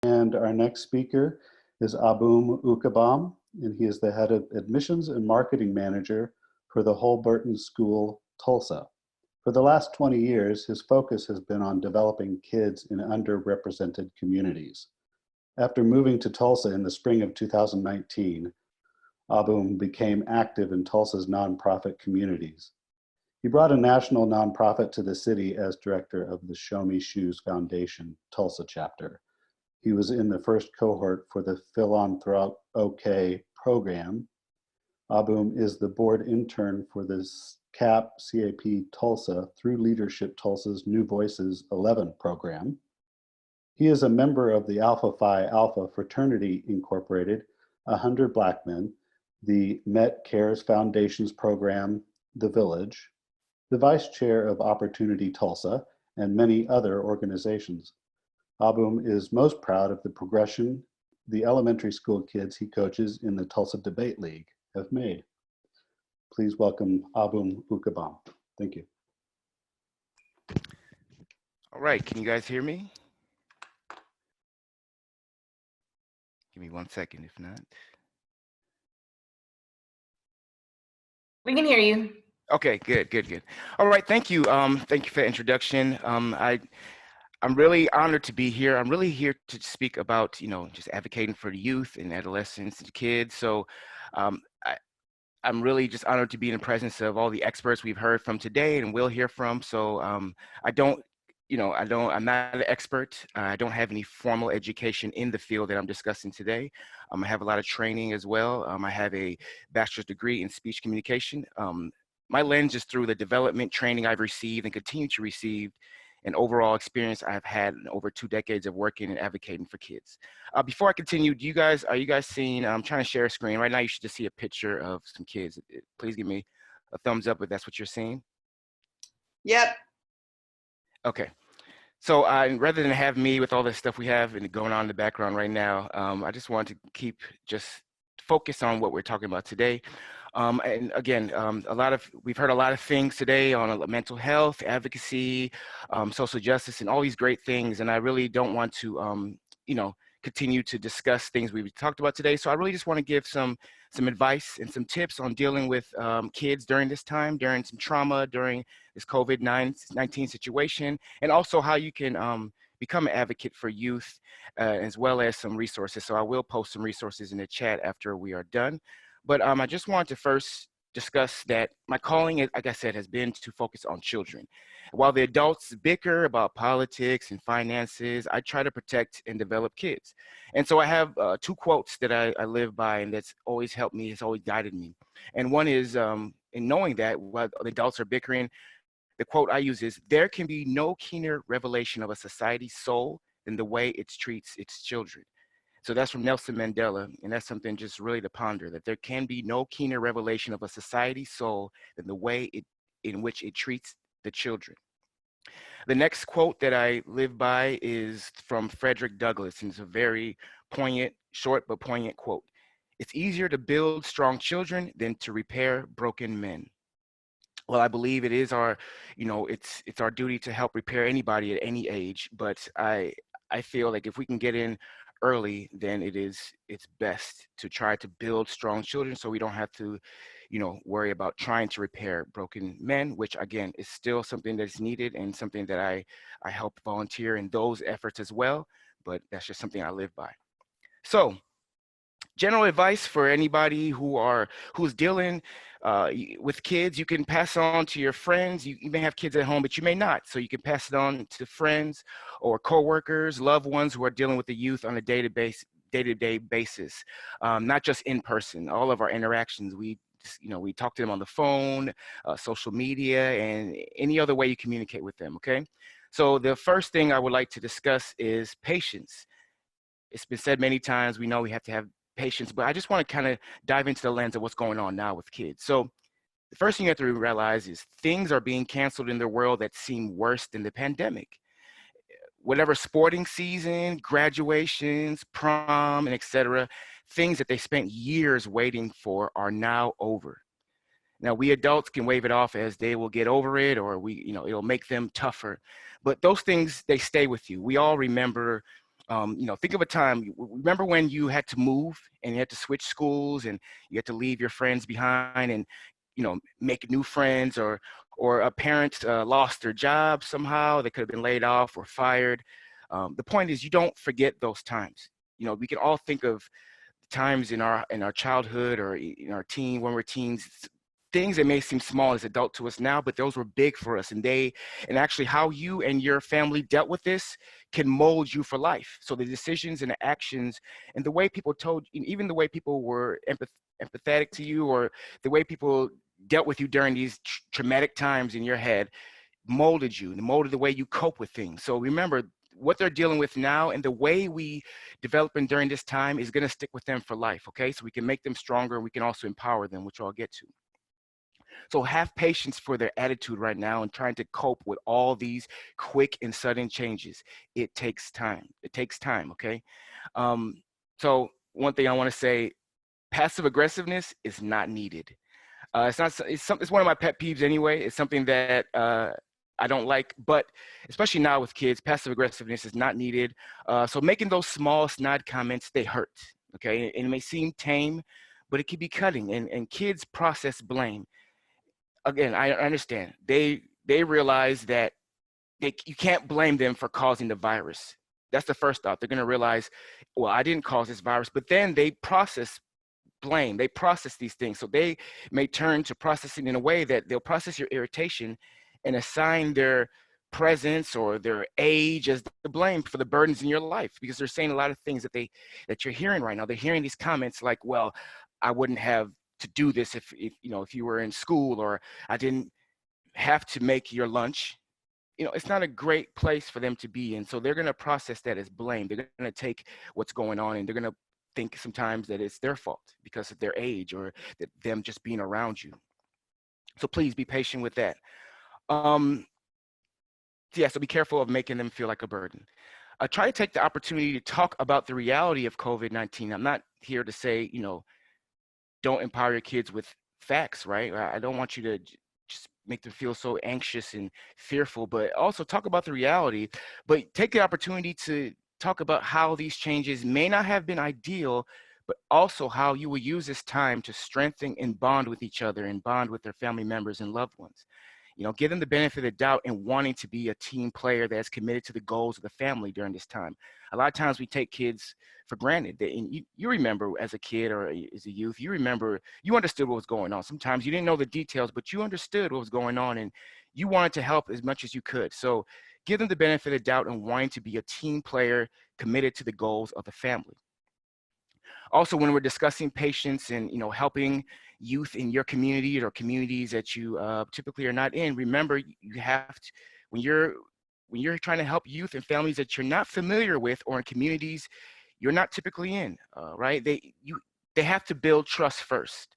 And our next speaker is Obum Ukabam, and he is the head of admissions and marketing manager for the Holberton School, Tulsa. For the last 20 years, his focus has been on developing kids in underrepresented communities. After moving to Tulsa in the spring of 2019, Obum became active in Tulsa's nonprofit communities. He brought a national nonprofit to the city as director of the Show Me Shoes Foundation Tulsa chapter. He was in the first cohort for the Philanthrop OK program. Obum is the board intern for this CAP Tulsa through Leadership Tulsa's New Voices 11 program. He is a member of the Alpha Phi Alpha Fraternity Incorporated, 100 Black Men, the Met Cares Foundation's program, The Village, the vice chair of Opportunity Tulsa, and many other organizations. Obum is most proud of the progression the elementary school kids he coaches in the Tulsa Debate League have made. Please welcome Obum Ukabam. Thank you. All right, can you guys hear me? Give me 1 second, if not. We can hear you. Okay, good. All right, thank you. Thank you for the introduction. I'm really honored to be here. I'm really here to speak about, just advocating for the youth and adolescents and kids. So I'm really just honored to be in the presence of all the experts we've heard from today and will hear from. So I'm not an expert. I don't have any formal education in the field that I'm discussing today. I have a lot of training as well. I have a bachelor's degree in speech communication. My lens is through the development training I've received and continue to receive, and overall experience I've had in over 2 decades of working and advocating for kids. Before I continue, are you guys seeing, I'm trying to share a screen. Right now you should just see a picture of some kids. Please give me a thumbs up if that's what you're seeing. Yep. Okay. So rather than have me with all this stuff we have going on in the background right now, I just wanted to just focus on what we're talking about today. And again, we've heard a lot of things today on mental health, advocacy, social justice, and all these great things. And I really don't want to, continue to discuss things we've talked about today. So I really just want to give some advice and some tips on dealing with kids during this time, during some trauma, during this COVID-19 situation, and also how you can become an advocate for youth, as well as some resources. So I will post some resources in the chat after we are done. But I just wanted to first discuss that my calling, like I said, has been to focus on children. While the adults bicker about politics and finances, I try to protect and develop kids. And so I have 2 quotes that I live by, and that's always helped me, it's always guided me. And one is, in knowing that while the adults are bickering, the quote I use is, "There can be no keener revelation of a society's soul than the way it treats its children." So that's from Nelson Mandela, and that's something just really to ponder, that there can be no keener revelation of a society's soul than the way in which it treats the children. The next quote that I live by is from Frederick Douglass, and it's a very poignant, short but poignant quote. "It's easier to build strong children than to repair broken men." Well, I believe it is our, it's our duty to help repair anybody at any age, but I feel like if we can get in early, then it's best to try to build strong children so we don't have to, worry about trying to repair broken men, which again is still something that's needed and something that I help volunteer in those efforts as well, but that's just something I live by. So general advice for anybody who's dealing with kids, you can pass on to your friends. You may have kids at home, but you may not. So you can pass it on to friends or coworkers, loved ones who are dealing with the youth on a day-to-day basis, not just in person. All of our interactions, we talk to them on the phone, social media, and any other way you communicate with them, okay? So the first thing I would like to discuss is patience. It's been said many times, we know we have to have patience, but I just want to kind of dive into the lens of what's going on now with kids. So the first thing you have to realize is things are being canceled in the world that seem worse than the pandemic. Whatever sporting season, graduations, prom, and etc., things that they spent years waiting for are now over. Now, we adults can wave it off as they will get over it, or it'll make them tougher. But those things, they stay with you. We all remember Think of a time, remember when you had to move and you had to switch schools and you had to leave your friends behind and, make new friends, or a parent lost their job somehow, they could have been laid off or fired. The point is, you don't forget those times. We can all think of times in our childhood or in our teen, when we're teens, things that may seem small as adult to us now, but those were big for us. And actually how you and your family dealt with this can mold you for life. So the decisions and the actions and the way people told, even the way people were empathetic to you, or the way people dealt with you during these traumatic times in your head, molded you and molded the way you cope with things. So remember, what they're dealing with now and the way we develop them during this time is going to stick with them for life. Okay, so we can make them stronger and we can also empower them, which I'll get to. So have patience for their attitude right now and trying to cope with all these quick and sudden changes. It takes time. It takes time. Okay. So one thing I want to say, passive aggressiveness is not needed. It's one of my pet peeves anyway. It's something that I don't like, but especially now with kids, passive aggressiveness is not needed. So making those small snide comments, they hurt, okay? And it may seem tame, but it can be cutting, and kids process blame. Again, I understand. They realize that you can't blame them for causing the virus. That's the first thought. They're gonna realize, well, I didn't cause this virus, but then they process blame. They process these things. So they may turn to processing in a way that they'll process your irritation and assign their presence or their age as the blame for the burdens in your life, because they're saying a lot of things that you're hearing right now. They're hearing these comments like, well, I wouldn't have to do this if you were in school, or I didn't have to make your lunch. It's not a great place for them to be in. So they're going to process that as blame. They're going to take what's going on and they're going to think sometimes that it's their fault because of their age or that them just being around you. So please be patient with that. So be careful of making them feel like a burden. Try to take the opportunity to talk about the reality of COVID-19. I'm not here to say, don't empower your kids with facts, right? I don't want you to just make them feel so anxious and fearful, but also talk about the reality, but take the opportunity to talk about how these changes may not have been ideal, but also how you will use this time to strengthen and bond with each other and bond with their family members and loved ones. Give them the benefit of the doubt and wanting to be a team player that's committed to the goals of the family during this time. A lot of times we take kids for granted. And you remember as a kid or as a youth, you understood what was going on. Sometimes you didn't know the details, but you understood what was going on and you wanted to help as much as you could. So give them the benefit of the doubt and wanting to be a team player committed to the goals of the family. Also, when we're discussing patients and helping youth in your community or communities that you typically are not in, remember you have to, when you're trying to help youth and families that you're not familiar with or in communities you're not typically in, right? They have to build trust first.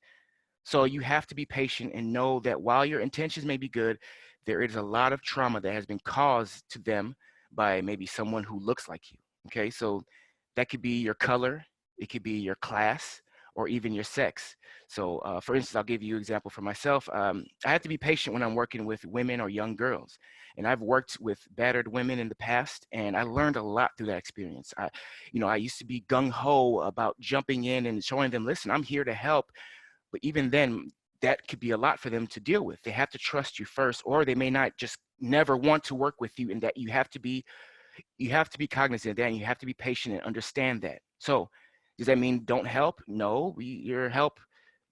So you have to be patient and know that while your intentions may be good, there is a lot of trauma that has been caused to them by maybe someone who looks like you. Okay, so that could be your color, it could be your class, or even your sex. So for instance, I'll give you an example for myself. I have to be patient when I'm working with women or young girls. And I've worked with battered women in the past, and I learned a lot through that experience. I used to be gung-ho about jumping in and showing them, listen, I'm here to help. But even then, that could be a lot for them to deal with. They have to trust you first, or they may not just never want to work with you, and that you have to be cognizant of that, and you have to be patient and understand that. So does that mean don't help? No, your help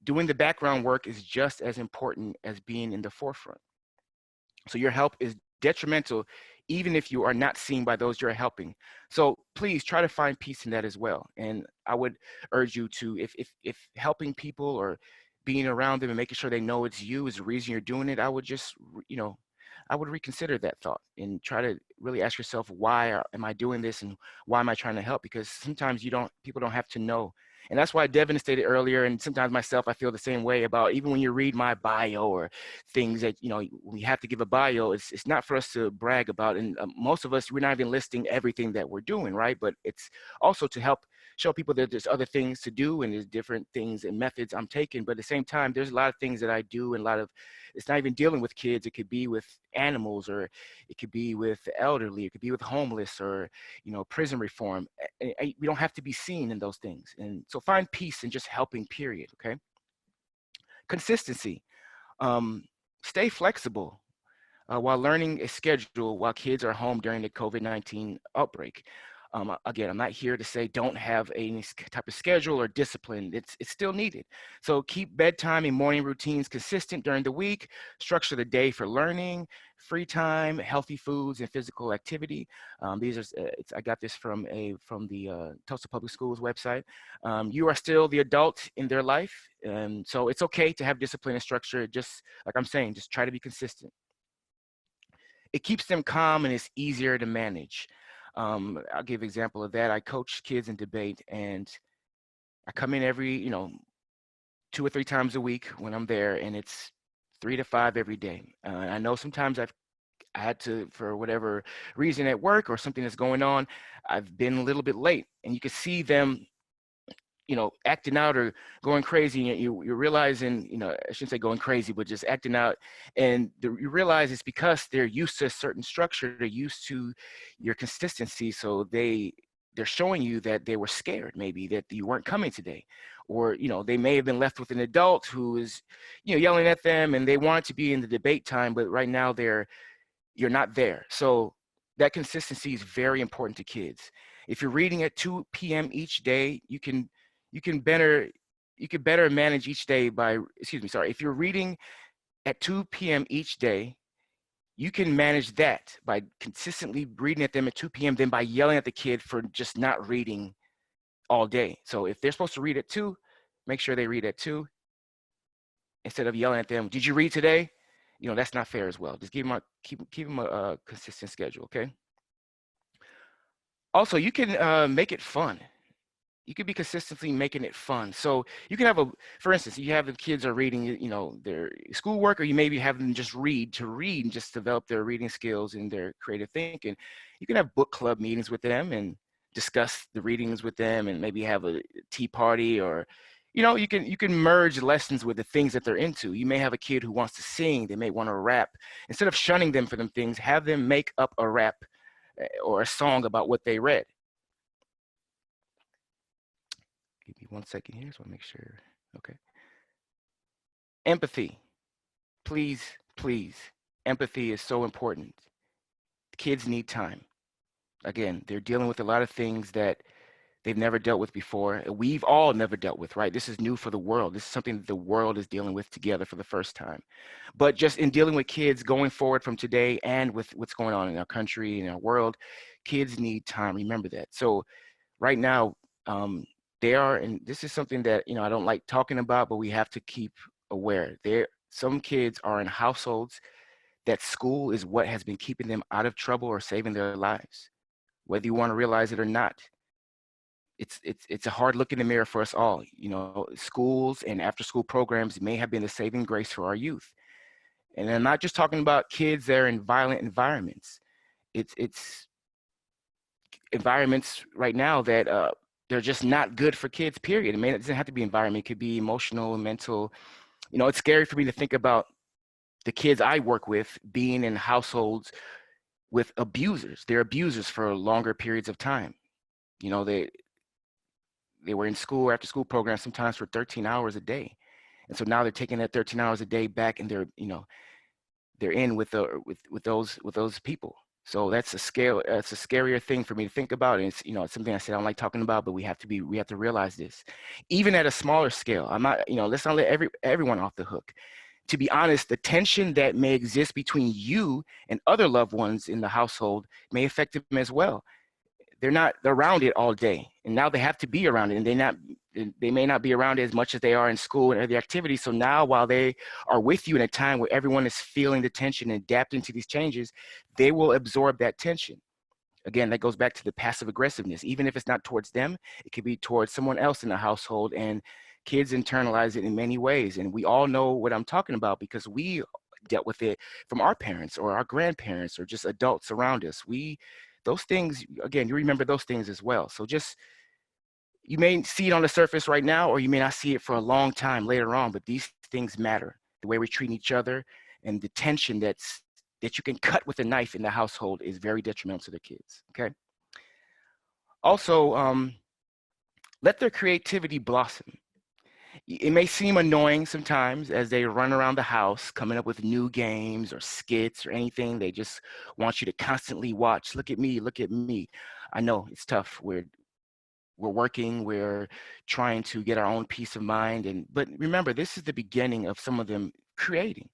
doing the background work is just as important as being in the forefront. So your help is detrimental even if you are not seen by those you're helping. So please try to find peace in that as well. And I would urge you to, if helping people or being around them and making sure they know it's you is the reason you're doing it, I would just, I would reconsider that thought and try to really ask yourself, why am I doing this and why am I trying to help? Because sometimes people don't have to know. And that's why Devin stated earlier, and sometimes myself, I feel the same way about even when you read my bio or things that, we have to give a bio, it's not for us to brag about. And most of us, we're not even listing everything that we're doing, right? But it's also to help show people that there's other things to do and there's different things and methods I'm taking. But at the same time, there's a lot of things that I do, and a lot of, it's not even dealing with kids. It could be with animals, or it could be with the elderly, it could be with homeless, or, you know, prison reform. We don't have to be seen in those things. And so find peace in just helping, period. Okay. Consistency. Stay flexible while learning a schedule while kids are home during the COVID-19 outbreak. Again, I'm not here to say don't have any type of schedule or discipline. It's still needed. So keep bedtime and morning routines consistent during the week. Structure the day for learning, free time, healthy foods, and physical activity. These are I got this from the Tulsa Public Schools website. You are still the adult in their life, and so it's okay to have discipline and structure. Just like I'm saying, just try to be consistent. It keeps them calm and it's easier to manage. I'll give an example of that. I coach kids in debate, and I come in every, 2 or 3 times a week when I'm there, and it's 3 to 5 every day. I know sometimes I had to, for whatever reason at work or something that's going on, I've been a little bit late, and you can see them, acting out or going crazy. You're realizing, I shouldn't say going crazy, but just acting out. And you realize it's because they're used to a certain structure. They're used to your consistency. So they're showing you that they were scared, maybe that you weren't coming today, or, they may have been left with an adult who is, yelling at them, and they want to be in the debate time, but right now you're not there. So that consistency is very important to kids. If you're reading at 2 p.m. each day, you can better manage each day by, if you're reading at 2 p.m. each day, you can manage that by consistently reading at them at 2 p.m. than by yelling at the kid for just not reading all day. So if they're supposed to read at 2, make sure they read at 2 instead of yelling at them, did you read today? That's not fair as well. Just keep them a consistent schedule, okay? Also, you can make it fun. You could be consistently making it fun. So you can have for instance, you have the kids are reading, their schoolwork, or you maybe have them just read and just develop their reading skills and their creative thinking. You can have book club meetings with them and discuss the readings with them, and maybe have a tea party, or, you can merge lessons with the things that they're into. You may have a kid who wants to sing. They may want to rap. Instead of shunning them for them things, have them make up a rap or a song about what they read. Give me 1 second here, so I make sure. Okay. Empathy. Please, please. Empathy is so important. Kids need time. Again, they're dealing with a lot of things that they've never dealt with before. We've all never dealt with, right? This is new for the world. This is something that the world is dealing with together for the first time. But just in dealing with kids going forward from today, and with what's going on in our country and our world, kids need time. Remember that. So right now, they are, and this is something that, I don't like talking about, but we have to keep aware. Some kids are in households that school is what has been keeping them out of trouble or saving their lives, whether you want to realize it or not. It's a hard look in the mirror for us all. Schools and after school programs may have been the saving grace for our youth. And I'm not just talking about kids that are in violent environments. It's environments right now that they're just not good for kids, period. It doesn't have to be environment. It could be emotional and mental. It's scary for me to think about the kids I work with being in households with abusers. They're abusers for longer periods of time. They were in school, after school programs, sometimes for 13 hours a day. And so now they're taking that 13 hours a day back, and they're in with those people. So that's a scarier thing for me to think about. And it's, it's something I said I don't like talking about, but we have to realize this. Even at a smaller scale, I'm not, let's not let everyone off the hook. To be honest, the tension that may exist between you and other loved ones in the household may affect them as well. They're not around it all day, and now they have to be around it, and they may not be around it as much as they are in school and other activities. So now, while they are with you in a time where everyone is feeling the tension and adapting to these changes, they will absorb that tension. Again, that goes back to the passive aggressiveness. Even if it's not towards them, it could be towards someone else in the household, and kids internalize it in many ways. And we all know what I'm talking about because we dealt with it from our parents or our grandparents or just adults around us. Those things, again, you remember those things as well. So just You may see it on the surface right now, or you may not see it for a long time later on, but these things matter. The way we treat each other and the tension that you can cut with a knife in the household is very detrimental to the kids, okay? Also, let their creativity blossom. It may seem annoying sometimes as they run around the house coming up with new games or skits or anything. They just want you to constantly watch. Look at me, look at me. I know it's tough. We're working, we're trying to get our own peace of mind. But remember, this is the beginning of some of them creating.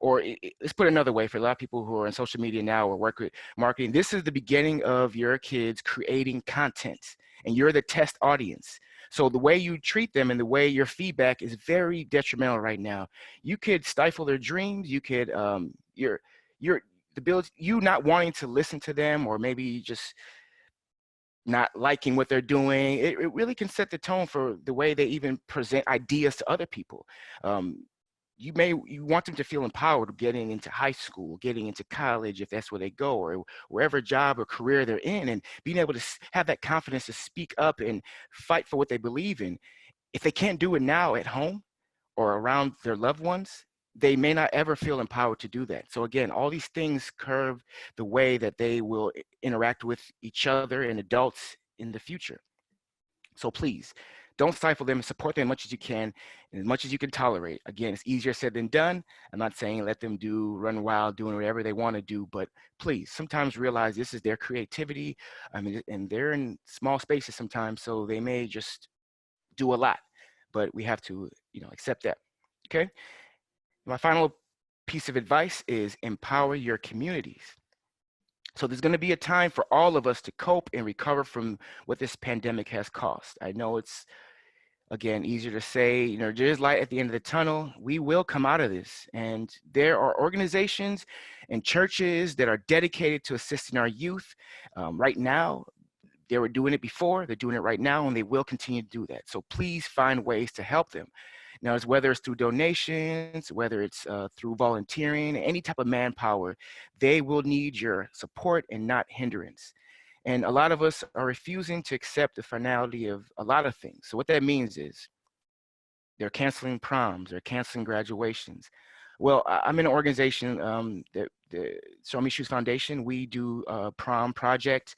Or let's put it another way, for a lot of people who are on social media now or work with marketing, this is the beginning of your kids creating content, and you're the test audience. So the way you treat them and the way your feedback is very detrimental right now. You could stifle their dreams. You could, you not wanting to listen to them, or maybe just not liking what they're doing. It really can set the tone for the way they even present ideas to other people. You want them to feel empowered getting into high school, getting into college, if that's where they go, or wherever job or career they're in, and being able to have that confidence to speak up and fight for what they believe in. If they can't do it now at home or around their loved ones, they may not ever feel empowered to do that. So again, all these things curve the way that they will interact with each other and adults in the future. So please, don't stifle them, support them as much as you can and as much as you can tolerate. Again, it's easier said than done. I'm not saying let them run wild, doing whatever they want to do, but please sometimes realize this is their creativity. I mean, and they're in small spaces sometimes, so they may just do a lot, but we have to, accept that, okay? My final piece of advice is empower your communities. So there's going to be a time for all of us to cope and recover from what this pandemic has caused. I know it's, again, easier to say, there's light at the end of the tunnel. We will come out of this. And there are organizations and churches that are dedicated to assisting our youth. Right now, they were doing it before, they're doing it right now, and they will continue to do that. So please find ways to help them. Now, whether it's through donations, whether it's through volunteering, any type of manpower, they will need your support and not hindrance. And a lot of us are refusing to accept the finality of a lot of things. So what that means is they're canceling proms, they're canceling graduations. Well, I'm in an organization, the Show Me Shoes Foundation. We do a prom project,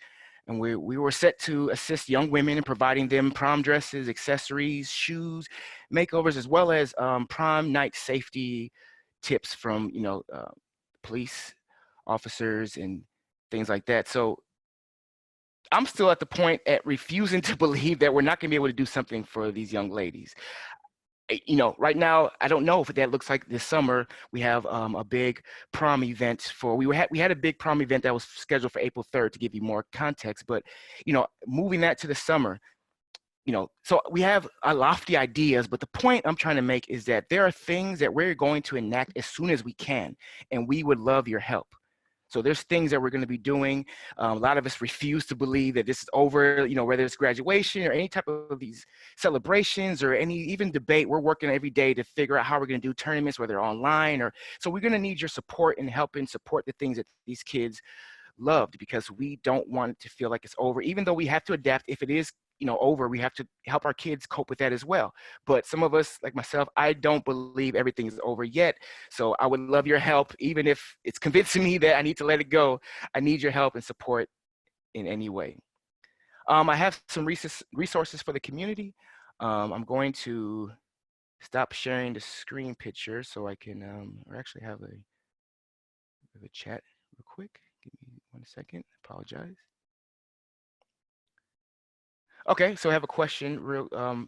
and we were set to assist young women in providing them prom dresses, accessories, shoes, makeovers, as well as prom night safety tips from, police officers and things like that. So I'm still at the point at refusing to believe that we're not going to be able to do something for these young ladies. Right now, I don't know if that looks like this summer. We have a big prom event we had a big prom event that was scheduled for April 3rd, to give you more context, but, moving that to the summer, so we have lofty ideas, but the point I'm trying to make is that there are things that we're going to enact as soon as we can, and we would love your help. So there's things that we're going to be doing. A lot of us refuse to believe that this is over, whether it's graduation or any type of these celebrations or any even debate. We're working every day to figure out how we're going to do tournaments, whether online or, so we're going to need your support in helping support the things that these kids loved, because we don't want it to feel like it's over, even though we have to adapt. If it is, over, we have to help our kids cope with that as well. But some of us, like myself, I don't believe everything is over yet. So I would love your help, even if it's convincing me that I need to let it go. I need your help and support in any way. I have some resources for the community. I'm going to stop sharing the screen picture so I can, or actually have a chat real quick. Give me 1 second. Apologize. Okay, so I have a question.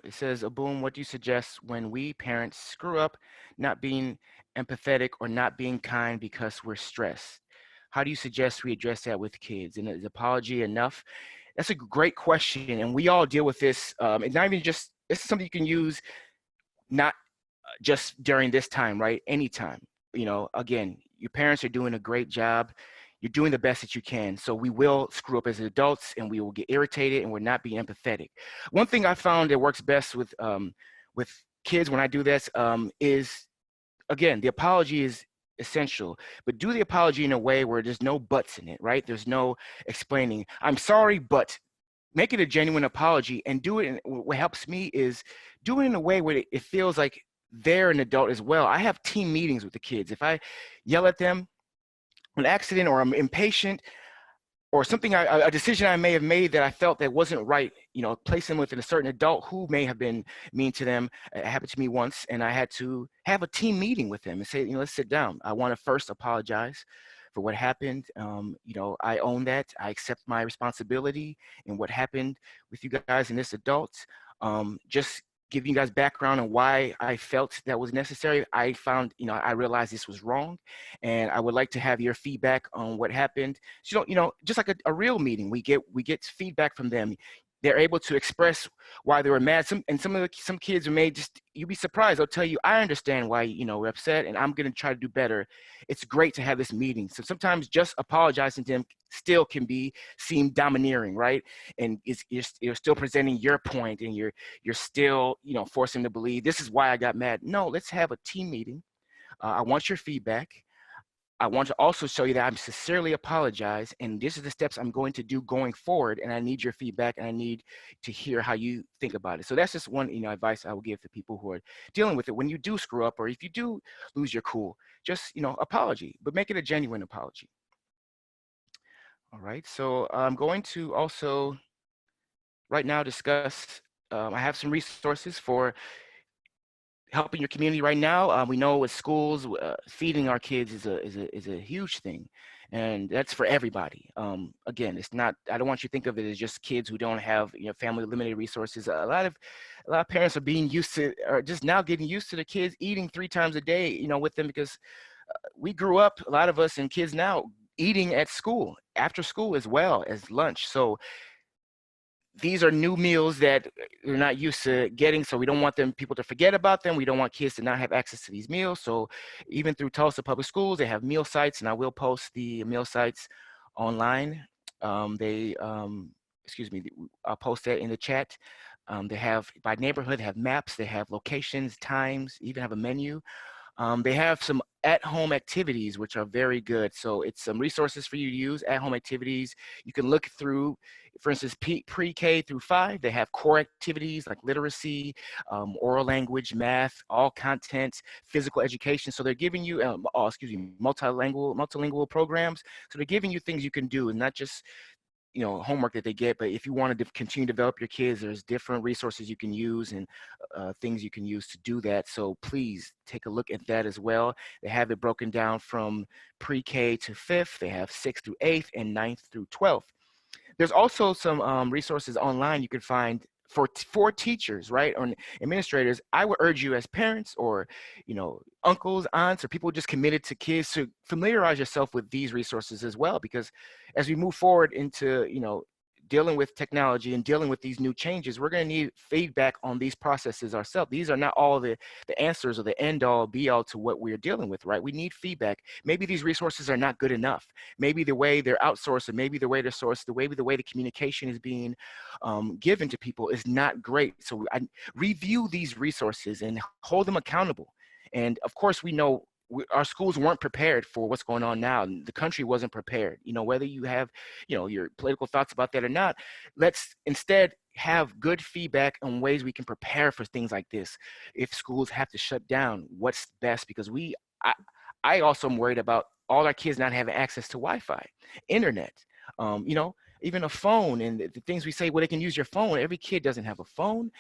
It says, Obum, what do you suggest when we parents screw up not being empathetic or not being kind because we're stressed? How do you suggest we address that with kids? And is apology enough? That's a great question. And we all deal with this. It's not even just, this is something you can use not just during this time, right? Anytime. Again, your parents are doing a great job. You're doing the best that you can. So we will screw up as adults, and we will get irritated, and we're not being empathetic. One thing I found that works best with kids when I do this is, again, the apology is essential, but do the apology in a way where there's no buts in it, right? There's no explaining, I'm sorry, but make it a genuine apology, and do it in what helps me is do it in a way where it feels like they're an adult as well. I have team meetings with the kids. If I yell at them an accident or I'm impatient or something, a decision I may have made that I felt that wasn't right, place them with a certain adult who may have been mean to them. It happened to me once, and I had to have a team meeting with them and say, let's sit down. I want to first apologize for what happened. I own that. I accept my responsibility in what happened with you guys and this adult. Just giving you guys background on why I felt that was necessary. I found, I realized this was wrong, and I would like to have your feedback on what happened. So, just like a real meeting, we get feedback from them. They're able to express why they were mad. Some kids may just, you'd be surprised. They'll tell you, I understand why, we're upset, and I'm going to try to do better. It's great to have this meeting. So sometimes just apologizing to them still can seem domineering, right? And you're still presenting your point, and you're still, forcing them to believe this is why I got mad. No, let's have a team meeting. I want your feedback. I want to also show you that I'm sincerely apologize, and this is the steps I'm going to do going forward, and I need your feedback, and I need to hear how you think about it. So that's just one, advice I will give to people who are dealing with it. When you do screw up, or if you do lose your cool, just, apology, but make it a genuine apology. All right, so I'm going to also right now discuss, I have some resources for helping your community right now. We know with schools, feeding our kids is a huge thing, and that's for everybody. Again, it's not. I don't want you to think of it as just kids who don't have family limited resources. A lot of parents are being used to, or just now getting used to the kids eating 3 times a day, with them, because we grew up, a lot of us and kids now, eating at school, after school as well as lunch. So these are new meals that they're not used to getting, so we don't want people to forget about them. We don't want kids to not have access to these meals. So even through Tulsa Public Schools, they have meal sites, and I will post the meal sites online. Excuse me, I'll post that in the chat. They have, by neighborhood, they have maps, they have locations, times, even have a menu. They have some at-home activities, which are very good. So it's some resources for you to use, at-home activities. You can look through, for instance, pre-K through 5. They have core activities like literacy, oral language, math, all content, physical education. So they're giving you, multilingual programs. So they're giving you things you can do, and not just homework that they get, but if you want to continue to develop your kids, there's different resources you can use, and things you can use to do that. So please take a look at that as well. They have it broken down from pre-K to 5th. They have 6th through 8th and 9th through 12th. There's also some resources online you can find for teachers, right, or administrators. I would urge you as parents, or uncles, aunts, or people just committed to kids, to familiarize yourself with these resources as well, because as we move forward into dealing with technology and dealing with these new changes, we're going to need feedback on these processes ourselves. These are not all the answers or the end all be all to what we're dealing with, right? We need feedback. Maybe these resources are not good enough. Maybe the way they're outsourced, and maybe the way they're sourced, the way the communication is being given to people is not great. So I review these resources and hold them accountable. And of course, we know our schools weren't prepared for what's going on now. The country wasn't prepared. Whether you have, your political thoughts about that or not, let's instead have good feedback on ways we can prepare for things like this. If schools have to shut down, what's best? Because I also am worried about all our kids not having access to Wi-Fi, internet, even a phone, and the things we say, well, they can use your phone. Every kid doesn't have a phone.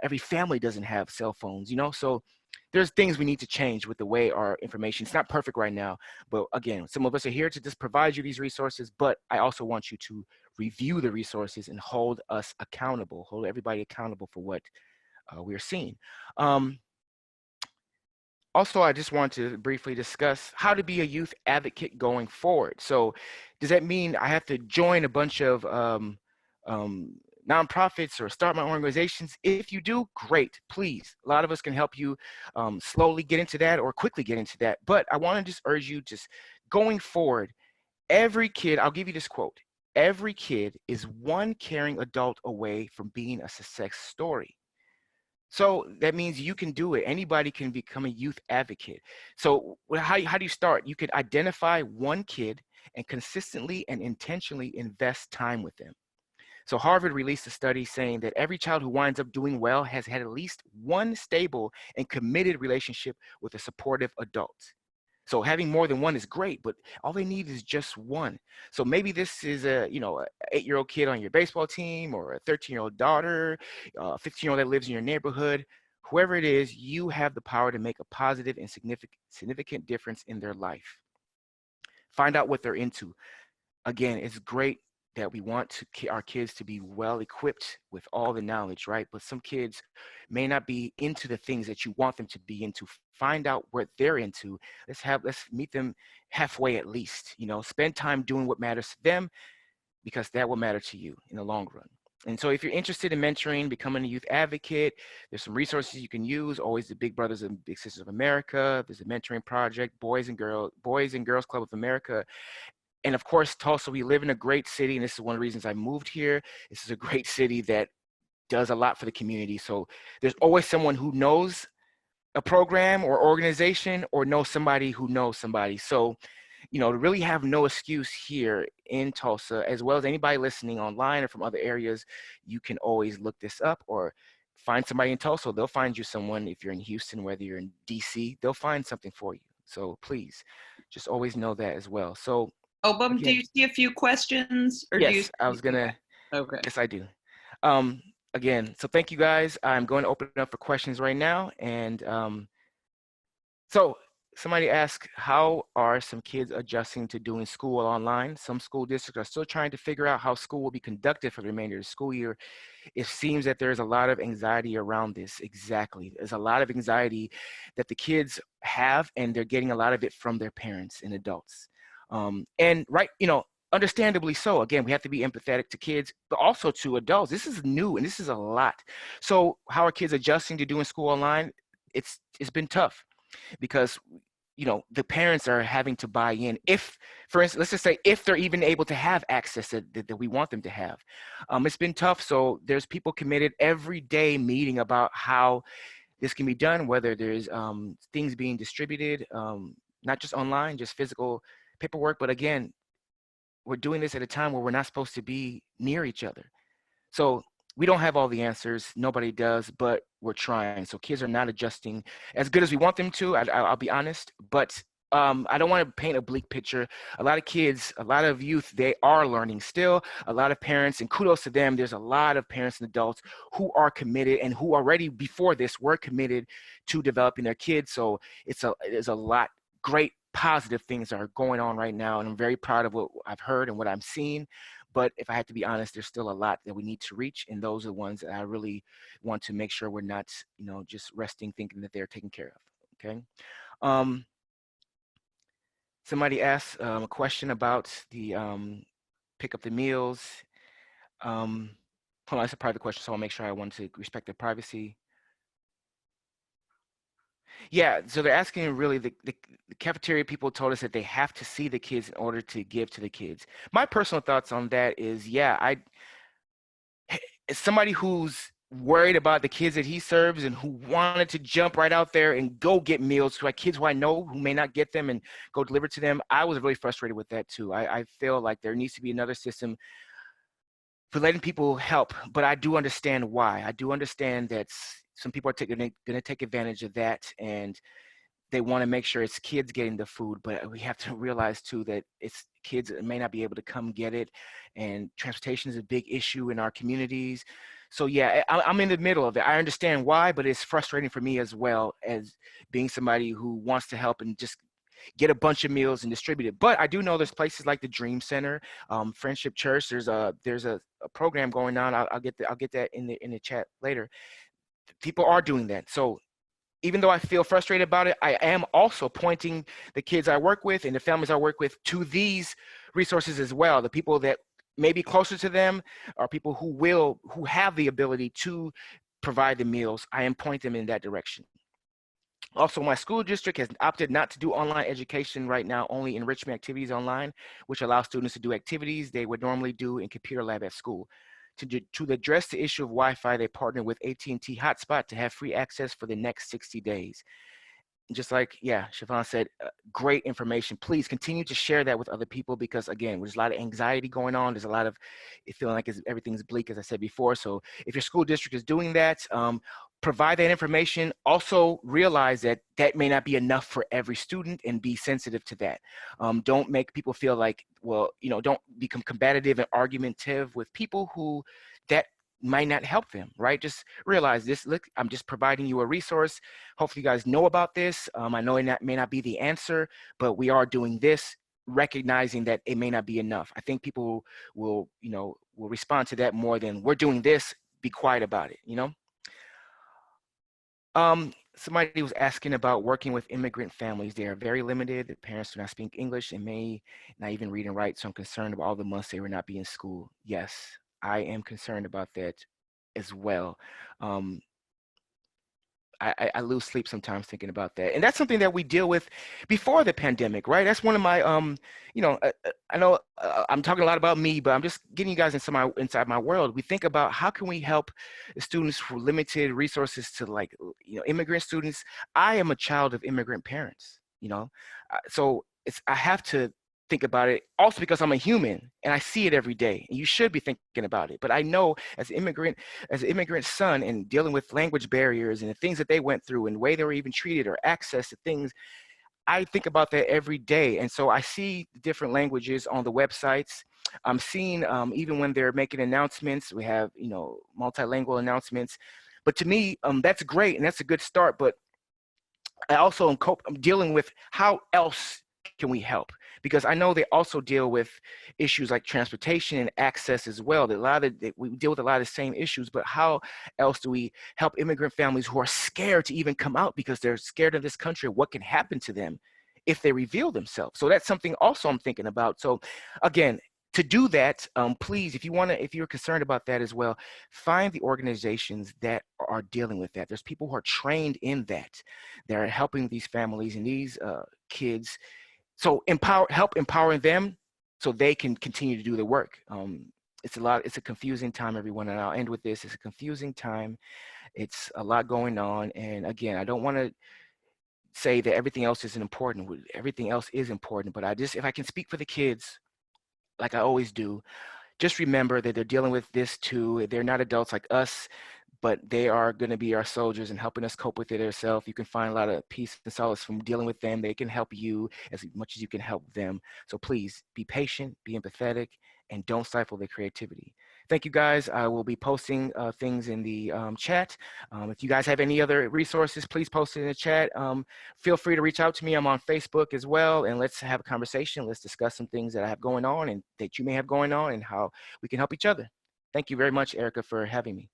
Every family doesn't have cell phones, so there's things we need to change with the way our information. It's not perfect right now, but again, some of us are here to just provide you these resources, but I also want you to review the resources and hold us accountable, hold everybody accountable for what we're seeing. Also, I just want to briefly discuss how to be a youth advocate going forward. So does that mean I have to join a bunch of nonprofits or start my organizations? If you do, great, please. A lot of us can help you slowly get into that or quickly get into that. But I want to just urge you, just going forward, every kid, I'll give you this quote, every kid is one caring adult away from being a success story. So that means you can do it. Anybody can become a youth advocate. So how do you start? You could identify one kid and consistently and intentionally invest time with them. So Harvard released a study saying that every child who winds up doing well has had at least one stable and committed relationship with a supportive adult. So having more than one is great, but all they need is just one. So maybe this is a, you know, a 8-year-old kid on your baseball team, or a 13-year-old daughter, a 15-year-old that lives in your neighborhood. Whoever it is, you have the power to make a positive and significant difference in their life. Find out what they're into. Again, it's great that we want our kids to be well equipped with all the knowledge, right? But some kids may not be into the things that you want them to be into. Find out what they're into. Let's meet them halfway at least. You know, spend time doing what matters to them, because that will matter to you in the long run. And so if you're interested in mentoring, becoming a youth advocate, there's some resources you can use. Always the Big Brothers and Big Sisters of America. There's a mentoring project, Boys and Girls Club of America. And of course, Tulsa, we live in a great city, and this is one of the reasons I moved here. This is a great city that does a lot for the community. So there's always someone who knows a program or organization, or knows somebody who knows somebody. So, you know, to really have no excuse here in Tulsa, as well as anybody listening online or from other areas, you can always look this up, or find somebody in Tulsa. They'll find you someone. If you're in Houston, whether you're in DC, they'll find something for you. So please just always know that as well. So Obum, do again, you see a few questions, or do you? yes, I was gonna, Okay. yes, I do. Again, so thank you guys. I'm going to open it up for questions right now. And so somebody asked, how are some kids adjusting to doing school online? Some school districts are still trying to figure out how school will be conducted for the remainder of the school year. It seems that there's a lot of anxiety around this. Exactly. There's a lot of anxiety that the kids have, and they're getting a lot of it from their parents and adults. And right, you know, understandably so. Again, we have to be empathetic to kids, but also to adults. This is new, and this is a lot. So how are kids adjusting to doing school online? It's been tough, because, you know, the parents are having to buy in. If, for instance, let's just say, if they're even able to have access that we want them to have. It's been tough. So there's people committed every day meeting about how this can be done, whether there's things being distributed, not just online, just physical paperwork. But again, we're doing this at a time where we're not supposed to be near each other. So we don't have all the answers. Nobody does, but we're trying. So kids are not adjusting as good as we want them to. I'll be honest, but I don't want to paint a bleak picture. A lot of kids, a lot of youth, they are learning still. A lot of parents, and kudos to them. There's a lot of parents and adults who are committed, and who already before this were committed to developing their kids. So there's a lot great positive things that are going on right now, and I'm very proud of what I've heard and what I'm seeing. But if I had to be honest, there's still a lot that we need to reach, and those are the ones that I really want to make sure we're not, you know, just resting thinking that they're taken care of. Okay. Somebody asked a question about the pick up the meals. Hold on, that's a private question, so I'll make sure I want to respect their privacy. Yeah, so they're asking really, the cafeteria people told us that they have to see the kids in order to give to the kids. My personal thoughts on that is, yeah, as somebody who's worried about the kids that he serves, and who wanted to jump right out there and go get meals to kids who I know who may not get them, and go deliver to them, I was really frustrated with that too. I feel like there needs to be another system for letting people help, but I do understand why. I do understand that some people are going to take advantage of that, and they want to make sure it's kids getting the food, but we have to realize too that it's kids that may not be able to come get it, and transportation is a big issue in our communities. So yeah, I'm in the middle of it. I understand why, but it's frustrating for me as well, as being somebody who wants to help and just get a bunch of meals and distribute it. But I do know there's places like the Dream Center, Friendship Church. There's a program going on. I'll get that in the chat later. People are doing that. So even though I feel frustrated about it, I am also pointing the kids I work with and the families I work with to these resources as well. The people that may be closer to them, are people who have the ability to provide the meals. I am pointing them in that direction. Also, my school district has opted not to do online education right now, only enrichment activities online, which allows students to do activities they would normally do in computer lab at school. To address the issue of Wi-Fi, they partnered with AT&T Hotspot to have free access for the next 60 days. just like, yeah, Siobhan said, great information. Please continue to share that with other people because, again, there's a lot of anxiety going on. There's a lot of it feeling like everything's bleak, as I said before. So if your school district is doing that, provide that information. Also realize that that may not be enough for every student and be sensitive to that. Don't make people feel like, well, don't become combative and argumentative with people who that might not help them, right? Just realize this, look, I'm just providing you a resource. Hopefully you guys know about this. I know it may not be the answer, but we are doing this, recognizing that it may not be enough. I think people will respond to that more than we're doing this, be quiet about it, Somebody was asking about working with immigrant families. They are very limited. The parents do not speak English and may not even read and write. So I'm concerned about all the months they will not be in school. Yes, I am concerned about that as well. I lose sleep sometimes thinking about that. And that's something that we deal with before the pandemic, right? That's one of my, I know I'm talking a lot about me, but I'm just getting you guys inside my world. We think about how can we help students with limited resources to immigrant students. I am a child of immigrant parents, so I have to think about it also because I'm a human and I see it every day, and you should be thinking about it. But I know as an immigrant son and dealing with language barriers and the things that they went through and the way they were even treated or access to things, I think about that every day. And so I see different languages on the websites. I'm seeing even when they're making announcements, we have multilingual announcements. But to me, that's great and that's a good start. But I also am dealing with how else can we help? Because I know they also deal with issues like transportation and access as well. We deal with a lot of the same issues, but how else do we help immigrant families who are scared to even come out because they're scared of this country, what can happen to them if they reveal themselves? So that's something also I'm thinking about. So again, to do that, please, if you're concerned about that as well, find the organizations that are dealing with that. There's people who are trained in that. They're helping these families and these kids. So help empowering them so they can continue to do the work. It's a confusing time, everyone, and I'll end with this. It's a confusing time. It's a lot going on. And again, I don't want to say that everything else isn't important. Everything else is important, but if I can speak for the kids, like I always do, just remember that they're dealing with this too. They're not adults like us, but they are going to be our soldiers and helping us cope with it ourselves. You can find a lot of peace and solace from dealing with them. They can help you as much as you can help them. So please be patient, be empathetic, and don't stifle their creativity. Thank you guys. I will be posting things in the chat. If you guys have any other resources, please post it in the chat. Feel free to reach out to me. I'm on Facebook as well, and let's have a conversation. Let's discuss some things that I have going on and that you may have going on and how we can help each other. Thank you very much, Erica, for having me.